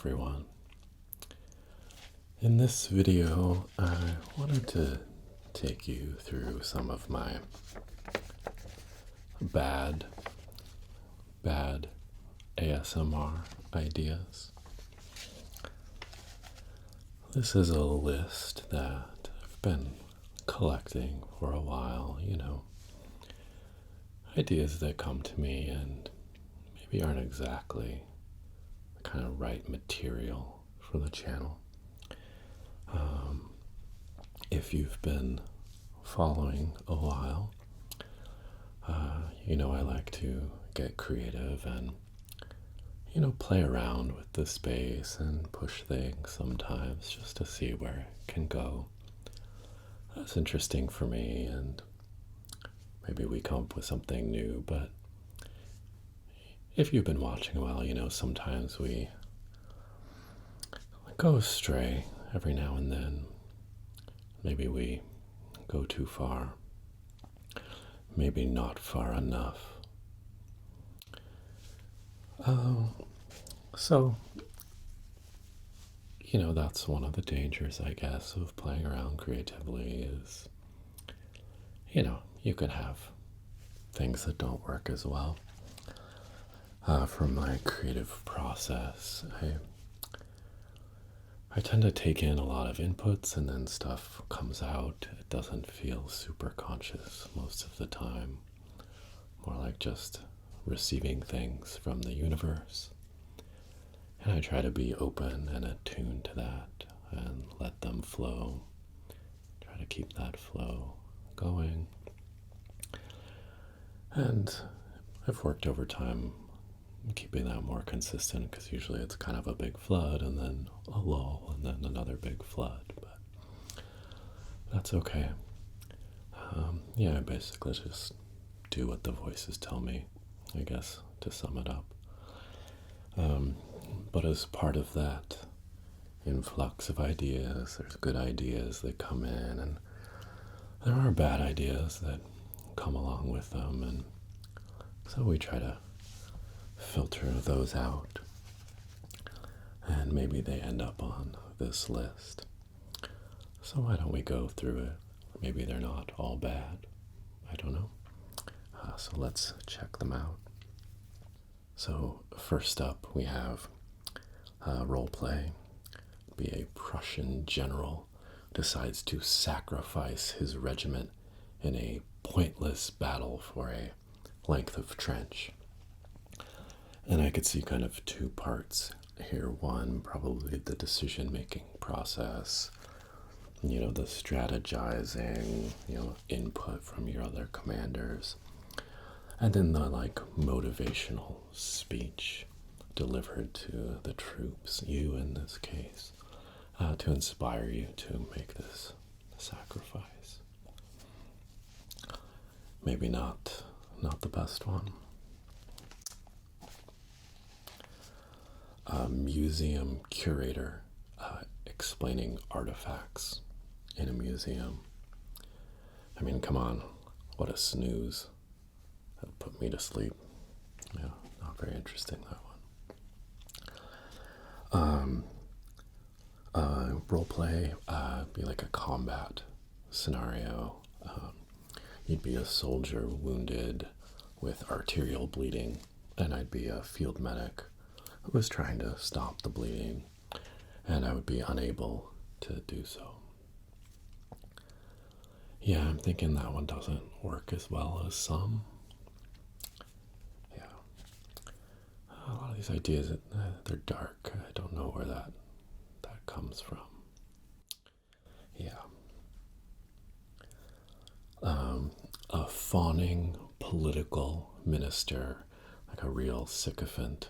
everyone. In this video, I wanted to take you through some of my bad ASMR ideas. This is a list that I've been collecting for a while, ideas that come to me and maybe aren't exactly the kind of right material for the channel. If you've been following a while, I like to get creative and, play around with the space and push things sometimes just to see where it can go. That's interesting for me, and maybe we come up with something new, but if you've been watching a while, sometimes we go astray every now and then. Maybe we go too far. Maybe not far enough. So, that's one of the dangers, I guess, of playing around creatively is, you can have things that don't work as well. For my creative process, I tend to take in a lot of inputs and then stuff comes out. It doesn't feel super conscious most of the time. More like just receiving things from the universe. And I try to be open and attuned to that and let them flow. Try to keep that flow going. And I've worked over time keeping that more consistent, because usually it's kind of a big flood and then a lull and then another big flood, but that's okay. I basically just do what the voices tell me, I guess, to sum it up. But as part of that influx of ideas, there's good ideas that come in, and there are bad ideas that come along with them, and so we try to filter those out, and maybe they end up on this list. So why don't we go through it? Maybe they're not all bad. I don't know. So let's check them out. So first up, we have roleplay. Be a Prussian general decides to sacrifice his regiment in a pointless battle for a length of trench. And I could see kind of two parts here. One, probably the decision-making process, the strategizing, input from your other commanders. And then the motivational speech delivered to the troops, you in this case, to inspire you to make this sacrifice. Maybe not the best one. A museum curator explaining artifacts in a museum. I mean, come on, what a snooze. That put me to sleep. Yeah, not very interesting, that one. Roleplay, be like a combat scenario. You'd be a soldier wounded with arterial bleeding, and I'd be a field medic who was trying to stop the bleeding, and I would be unable to do so. Yeah, I'm thinking that one doesn't work as well as some. Yeah. A lot of these ideas, they're dark. I don't know where that comes from. Yeah. A fawning political minister, like a real sycophant,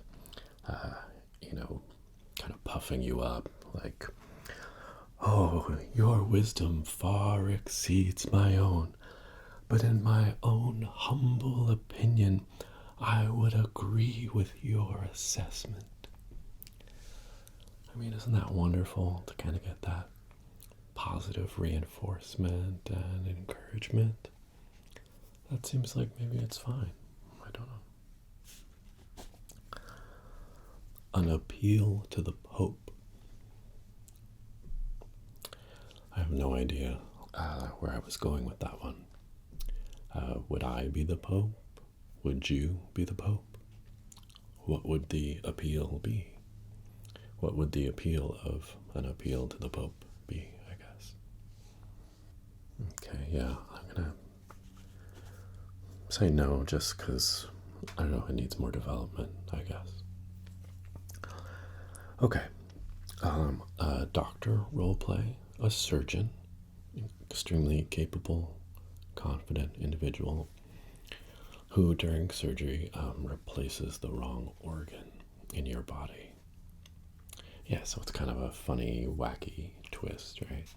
kind of puffing you up, like, oh, your wisdom far exceeds my own, but in my own humble opinion, I would agree with your assessment. I mean, isn't that wonderful to kind of get that positive reinforcement and encouragement? That seems like maybe it's fine. I don't know. An appeal to the Pope. I have no idea where I was going with that one. Would I be the Pope? Would you be the Pope? What would the appeal be? What would the appeal of an appeal to the Pope be, I guess? Okay, yeah, I'm gonna say no just because, I don't know, it needs more development, I guess. Okay, a doctor roleplay, a surgeon, extremely capable, confident individual who during surgery replaces the wrong organ in your body. Yeah, so it's kind of a funny, wacky twist, right?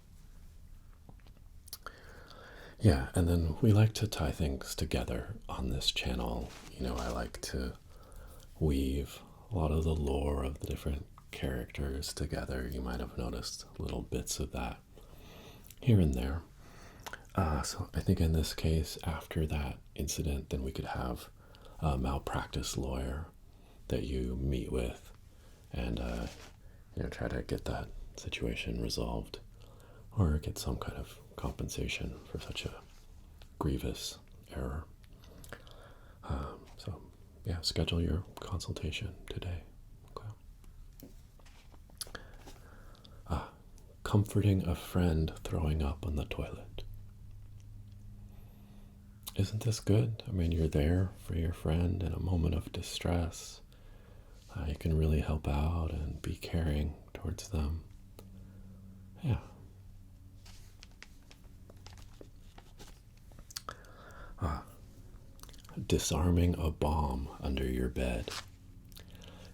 Yeah, and then we like to tie things together on this channel. I like to weave a lot of the lore of the different characters together. You might have noticed little bits of that here and there. So I think in this case, after that incident, then we could have a malpractice lawyer that you meet with and try to get that situation resolved or get some kind of compensation for such a grievous error. So yeah, schedule your consultation today. Okay. Comforting a friend throwing up on the toilet. Isn't this good? I mean, you're there for your friend in a moment of distress. You can really help out and be caring towards them. Yeah. Disarming a bomb under your bed.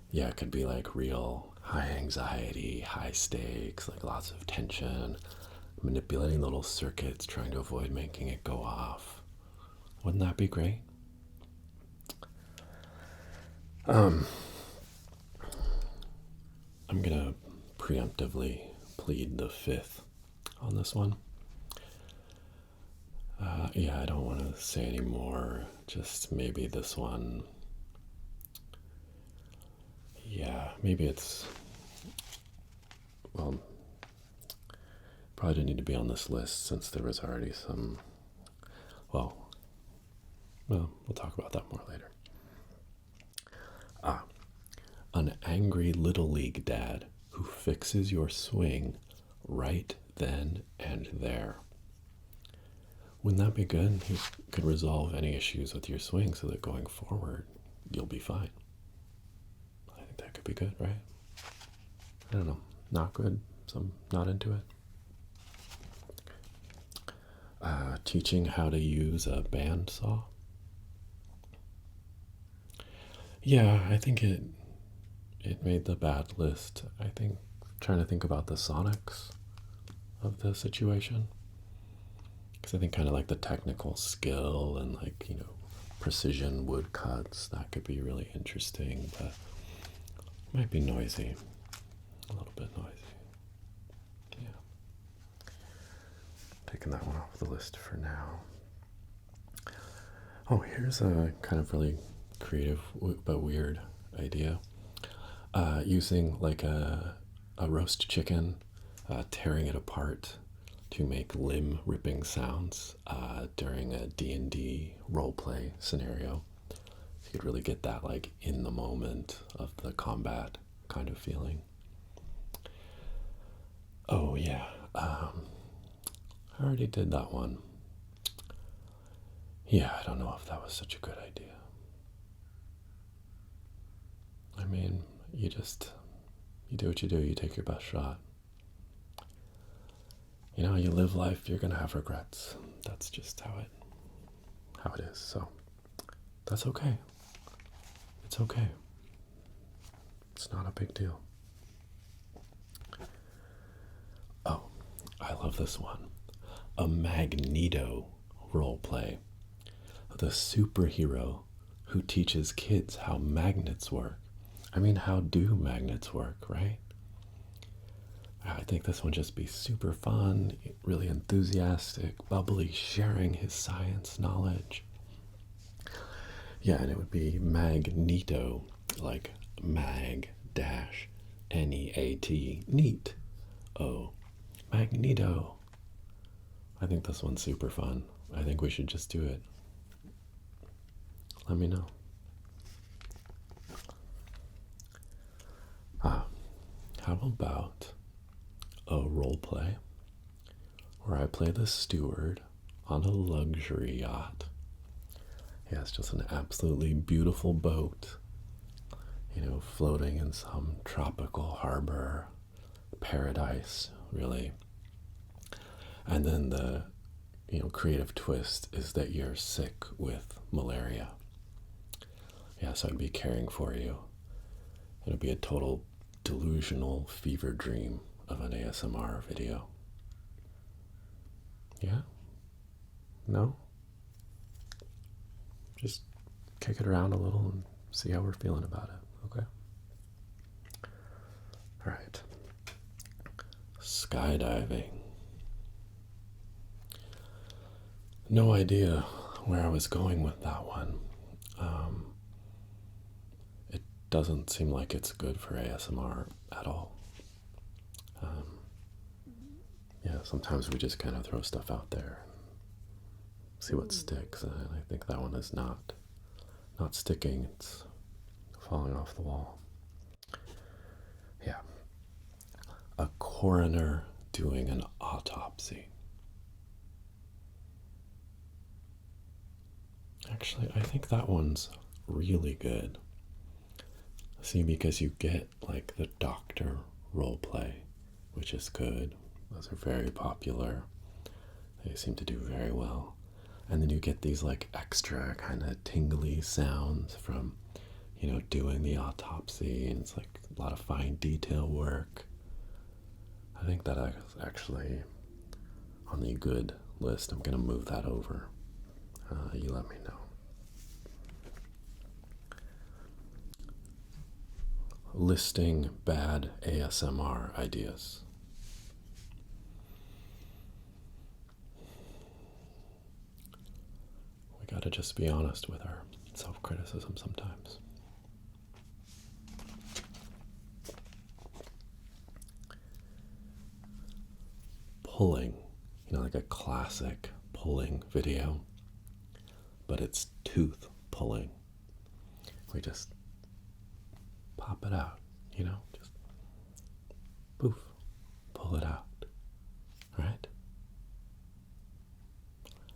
Yeah, it could be like real high anxiety, high stakes, like lots of tension, manipulating little circuits, trying to avoid making it go off. Wouldn't that be great? I'm gonna preemptively plead the fifth on this one. Yeah, I don't want to say any more. Just maybe this one. Yeah, maybe it's. Well, probably didn't need to be on this list since there was already some. Well, we'll talk about that more later. An angry little league dad who fixes your swing right then and there. Wouldn't that be good? He could resolve any issues with your swing so that going forward, you'll be fine. I think that could be good, right? I don't know. Not good, so I'm not into it. Teaching how to use a bandsaw. Yeah, I think it made the bad list. I think trying to think about the sonics of the situation. Because I think kind of like the technical skill and like, precision wood cuts, that could be really interesting, but it might be noisy. A little bit noisy. Yeah. Taking that one off the list for now. Oh, here's a kind of really creative but weird idea. Using like a roast chicken, tearing it apart to make limb-ripping sounds during a D&D roleplay scenario. You could really get that like in the moment of the combat kind of feeling. Oh yeah, I already did that one. Yeah, I don't know if that was such a good idea. I mean, you do what you do, you take your best shot. You live life, you're gonna have regrets. That's just how it is. So that's okay. It's okay. It's not a big deal. Oh, I love this one. A Magneto roleplay. The superhero who teaches kids how magnets work. I mean, how do magnets work, right? I think this one just be super fun, really enthusiastic, bubbly, sharing his science knowledge. Yeah, and it would be Magneto, like mag-neto. N-E-A-T, neat. Oh, Magneto. I think this one's super fun. I think we should just do it. Let me know. How about a role play where I play the steward on a luxury yacht? Yeah, it's just an absolutely beautiful boat, floating in some tropical harbor, paradise, really. And then the, creative twist is that you're sick with malaria. Yeah, so I'd be caring for you. It'll be a total delusional fever dream of an ASMR video. Yeah? No? Just kick it around a little and see how we're feeling about it, okay? All right. Skydiving. No idea where I was going with that one. It doesn't seem like it's good for ASMR at all. Yeah, sometimes we just kind of throw stuff out there and see what sticks, and I think that one is not sticking. It's falling off the wall. Yeah. A coroner doing an autopsy. Actually, I think that one's really good. See, because you get like the doctor role play, which is good. Those are very popular. They seem to do very well. And then you get these like extra kind of tingly sounds from, doing the autopsy, and it's like a lot of fine detail work. I think that is actually on the good list. I'm going to move that over. You let me know. Listing bad ASMR ideas. We gotta just be honest with our self-criticism sometimes. Pulling, like a classic pulling video, but it's tooth pulling. We just pop it out, just poof, pull it out, right?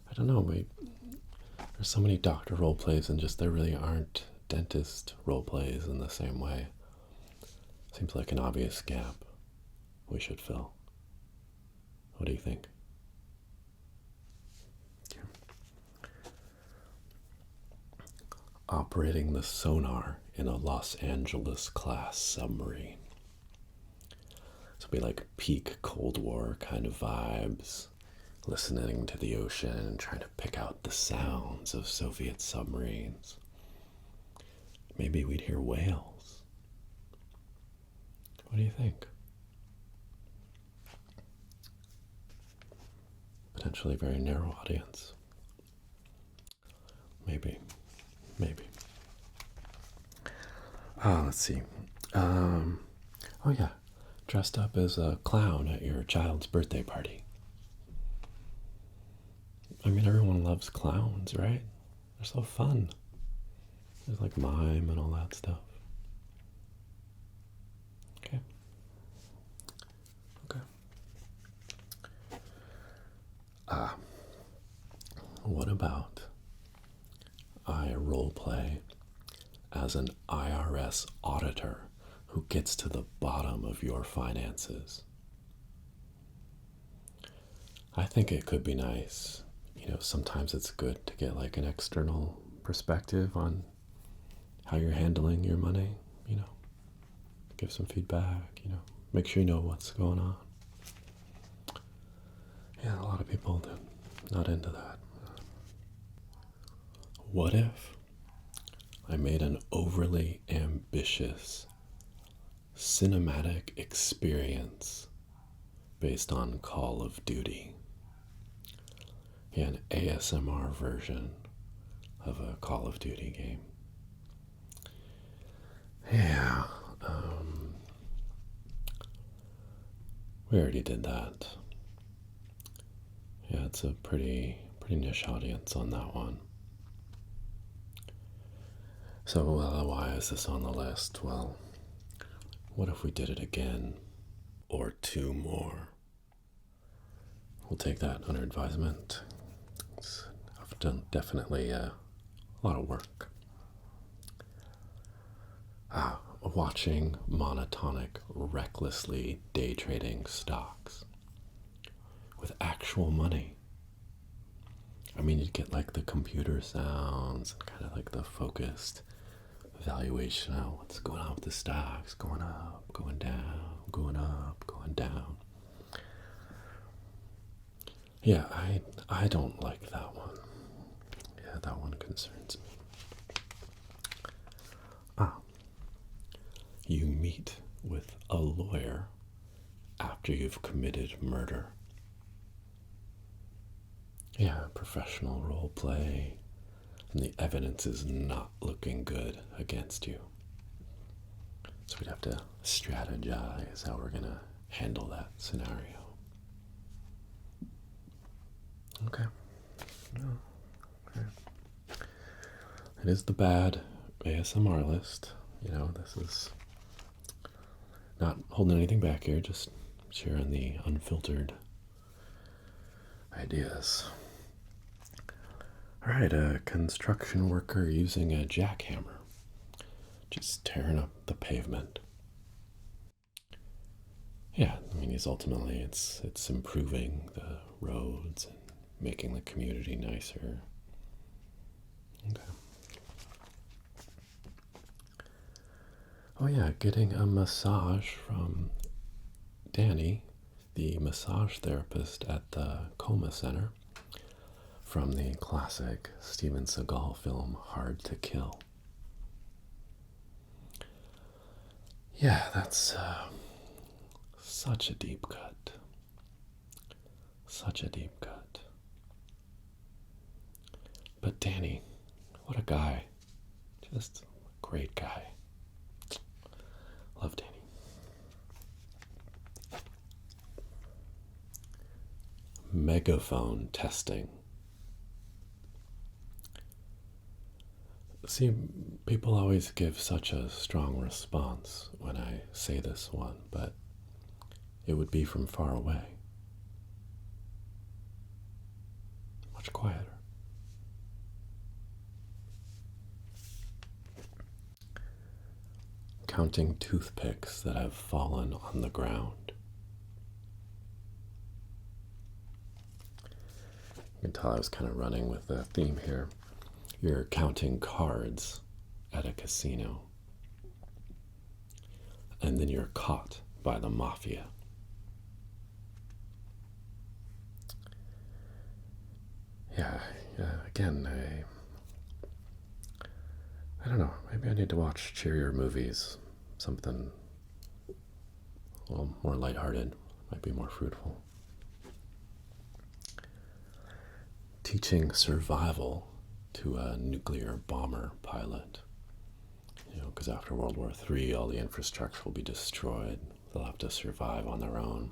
I don't know, there's so many doctor role plays, and just there really aren't dentist role plays in the same way. Seems like an obvious gap we should fill. What do you think? Okay. Operating the sonar in a Los Angeles class submarine. So it'll be like peak Cold War kind of vibes, listening to the ocean and trying to pick out the sounds of Soviet submarines. Maybe we'd hear whales. What do you think? Potentially very narrow audience. Maybe. Let's see. Oh yeah, dressed up as a clown at your child's birthday party. I mean, everyone loves clowns, right? They're so fun. There's like mime and all that stuff. Okay. What about I role play as an IRS auditor who gets to the bottom of your finances? I think it could be nice. Sometimes it's good to get like an external perspective on how you're handling your money, give some feedback, make sure you know what's going on. Yeah, a lot of people are not into that. What if I made an overly ambitious cinematic experience based on Call of Duty? Yeah, an ASMR version of a Call of Duty game. Yeah, We already did that. Yeah, it's a pretty niche audience on that one. So why is this on the list? Well, what if we did it again? Or two more? We'll take that under advisement. I've done definitely a lot of work. Watching monotonic, recklessly day trading stocks with actual money. I mean, you'd get like the computer sounds and kind of like the focused evaluation of what's going on with the stocks, going up, going down, going up, going down. Yeah, I don't like that one. Yeah, that one concerns me. You meet with a lawyer after you've committed murder. Yeah, professional role play, and the evidence is not looking good against you. So we'd have to strategize how we're gonna handle that scenario. Okay. Okay. It is the bad ASMR list. This is not holding anything back here, just sharing the unfiltered ideas. All right, a construction worker using a jackhammer, just tearing up the pavement. Yeah, I mean, it's improving the roads and making the community nicer. Okay. Oh yeah, getting a massage from Danny, the massage therapist at the Coma Center from the classic Steven Seagal film Hard to Kill. Yeah, that's such a deep cut. Such a deep cut. But Danny, what a guy. Just a great guy. Love Danny. Megaphone testing. See, people always give such a strong response when I say this one, but it would be from far away. Much quieter. Counting toothpicks that have fallen on the ground. You can tell I was kind of running with the theme here. You're counting cards at a casino, and then you're caught by the mafia. Yeah, again, I don't know, maybe I need to watch cheerier movies, something a little more lighthearted, might be more fruitful. Teaching survival to a nuclear bomber pilot. Because after World War III, all the infrastructure will be destroyed. They'll have to survive on their own.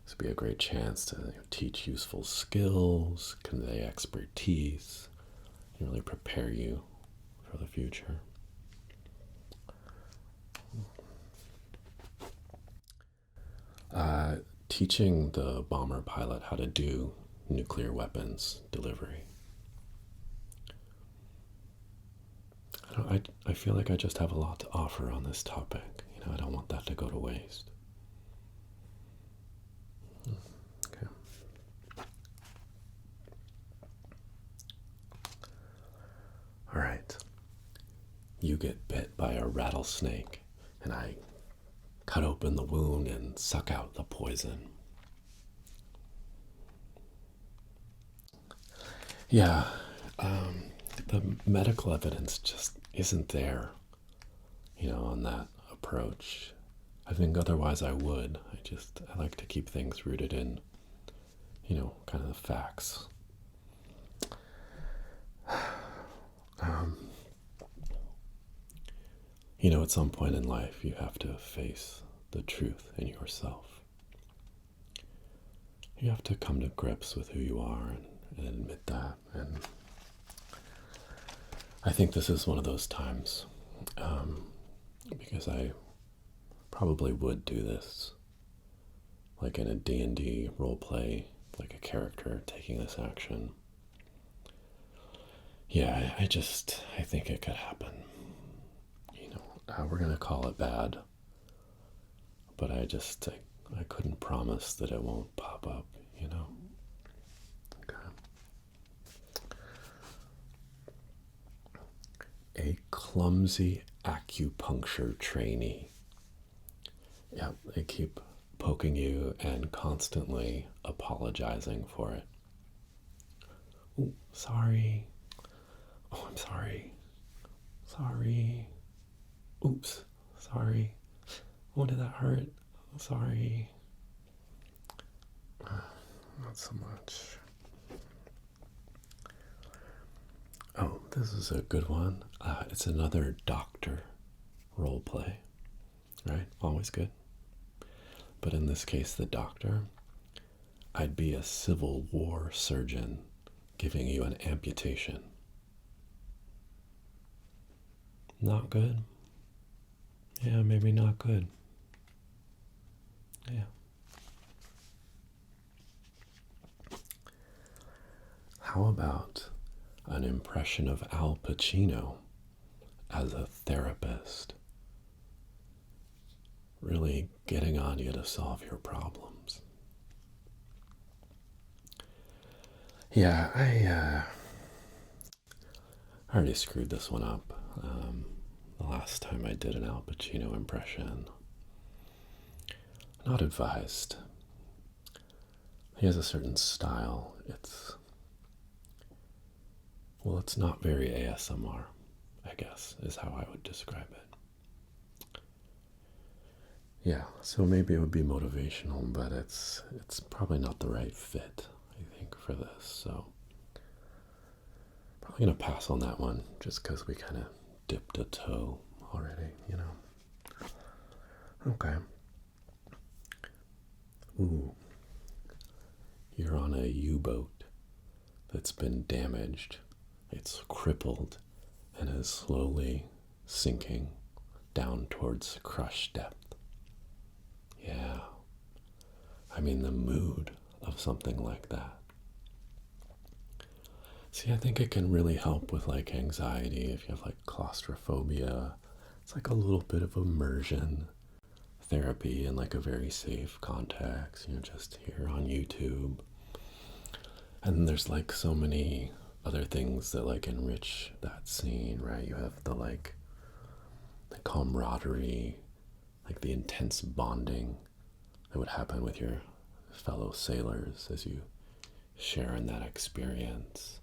This would be a great chance to teach useful skills, convey expertise, and really prepare you for the future. Teaching the bomber pilot how to do nuclear weapons delivery. I feel like I just have a lot to offer on this topic. I don't want that to go to waste. Okay. All right. You get bit by a rattlesnake, and I cut open the wound and suck out the poison. Yeah, the medical evidence just isn't there, on that approach. I think otherwise I would. I like to keep things rooted in, kind of the facts. At some point in life, you have to face the truth in yourself. you have to come to grips with who you are and admit that. And I think this is one of those times, because I probably would do this, like in a D&D role play, like a character taking this action. Yeah, I think it could happen. We're going to call it bad, but I couldn't promise that it won't pop up, Okay. A clumsy acupuncture trainee. Yeah, they keep poking you and constantly apologizing for it. Oh, sorry. Oh, I'm sorry. Sorry. Oops. Sorry. Oh, did that hurt? Sorry. Not so much. Oh, this is a good one. It's another doctor role play, right? Always good. But in this case, the doctor, I'd be a Civil War surgeon giving you an amputation. Not good? Yeah, maybe not good. Yeah. How about an impression of Al Pacino as a therapist? Really getting on you to solve your problems. Yeah, I already screwed this one up. The last time I did an Al Pacino impression. Not advised. He has a certain style. It's not very ASMR, I guess, is how I would describe it. Yeah, so maybe it would be motivational, but it's probably not the right fit, I think, for this. So probably gonna pass on that one just because we kind of dipped a toe already, Okay. Ooh. You're on a U-boat that's been damaged. It's crippled and is slowly sinking down towards crush depth. Yeah. I mean, the mood of something like that. See, I think it can really help with like anxiety if you have like claustrophobia. It's like a little bit of immersion therapy in like a very safe context, just here on YouTube. And there's like so many other things that like enrich that scene, right? You have the camaraderie, like the intense bonding that would happen with your fellow sailors as you share in that experience.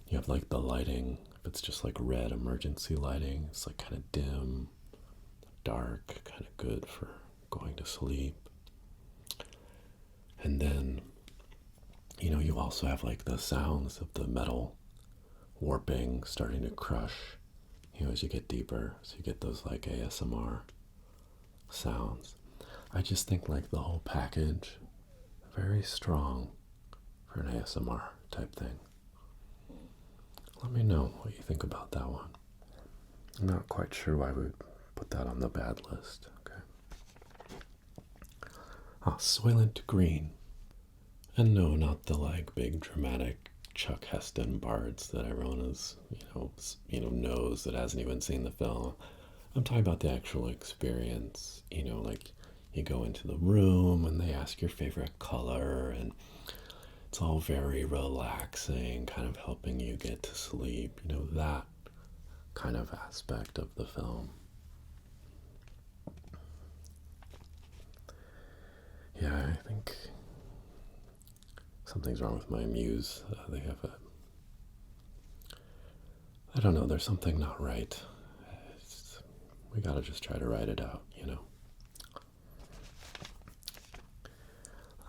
You have like the lighting, if it's just like red emergency lighting, it's like kind of dim, dark, kind of good for going to sleep. And then, you also have like the sounds of the metal warping, starting to crush, as you get deeper. So you get those like ASMR sounds. I just think like the whole package, very strong for an ASMR type thing. Let me know what you think about that one. I'm not quite sure why we would put that on the bad list. Okay. Soylent Green. And no, not the like big dramatic Chuck Heston bards that everyone is, knows that hasn't even seen the film. I'm talking about the actual experience, like you go into the room and they ask your favorite color and it's all very relaxing, kind of helping you get to sleep, that kind of aspect of the film. Yeah, I think something's wrong with my muse. They have I don't know, there's something not right. We gotta just try to write it out,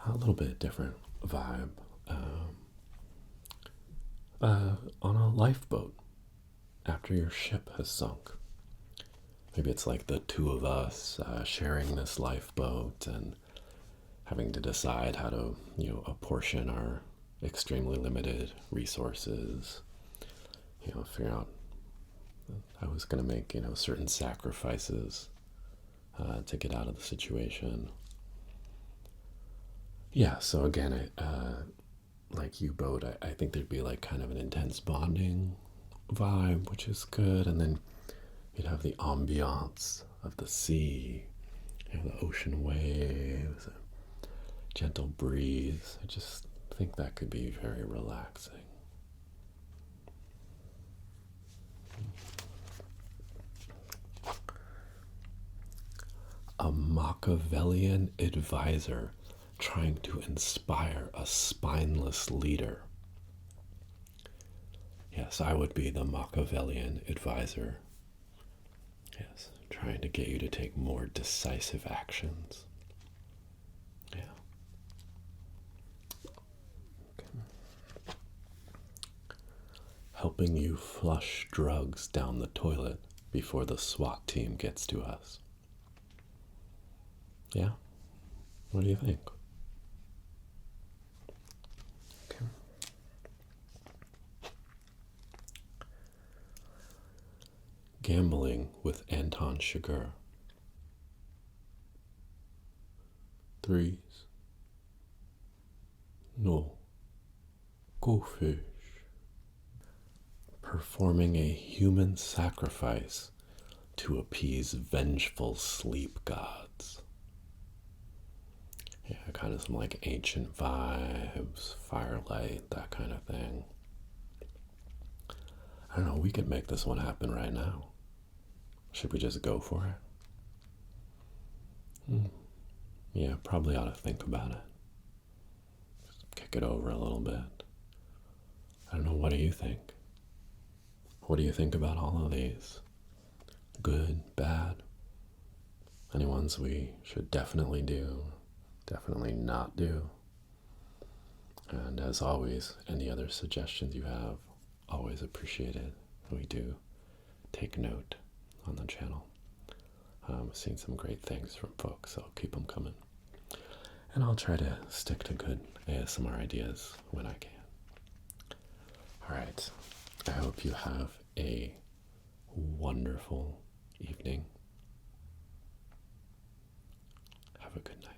A little bit different vibe. On a lifeboat after your ship has sunk. Maybe it's like the two of us sharing this lifeboat and having to decide how to, apportion our extremely limited resources, figure out I was going to make, certain sacrifices to get out of the situation. Yeah, so again, like U-Boat, I think there'd be like kind of an intense bonding vibe, which is good, and then you'd have the ambiance of the sea, the ocean waves, a gentle breeze. I just think that could be very relaxing. A Machiavellian advisor trying to inspire a spineless leader. Yes, I would be the Machiavellian advisor. Yes, trying to get you to take more decisive actions. Yeah. Okay. Helping you flush drugs down the toilet before the SWAT team gets to us. Yeah? What do you think? Okay. Gambling with Anton Chigurh. Threes. No. Go fish. Performing a human sacrifice to appease vengeful sleep gods. Yeah, kind of some like ancient vibes, firelight, that kind of thing. I don't know, we could make this one happen right now. Should we just go for it? Yeah, probably ought to think about it. Just kick it over a little bit. I don't know, what do you think? What do you think about all of these? Good, bad? Any ones we should definitely do, definitely not do? And as always, any other suggestions you have, always appreciated. We do take note on the channel. I've seen some great things from folks, so keep them coming. And I'll try to stick to good ASMR ideas when I can. All right. I hope you have a wonderful evening. Have a good night.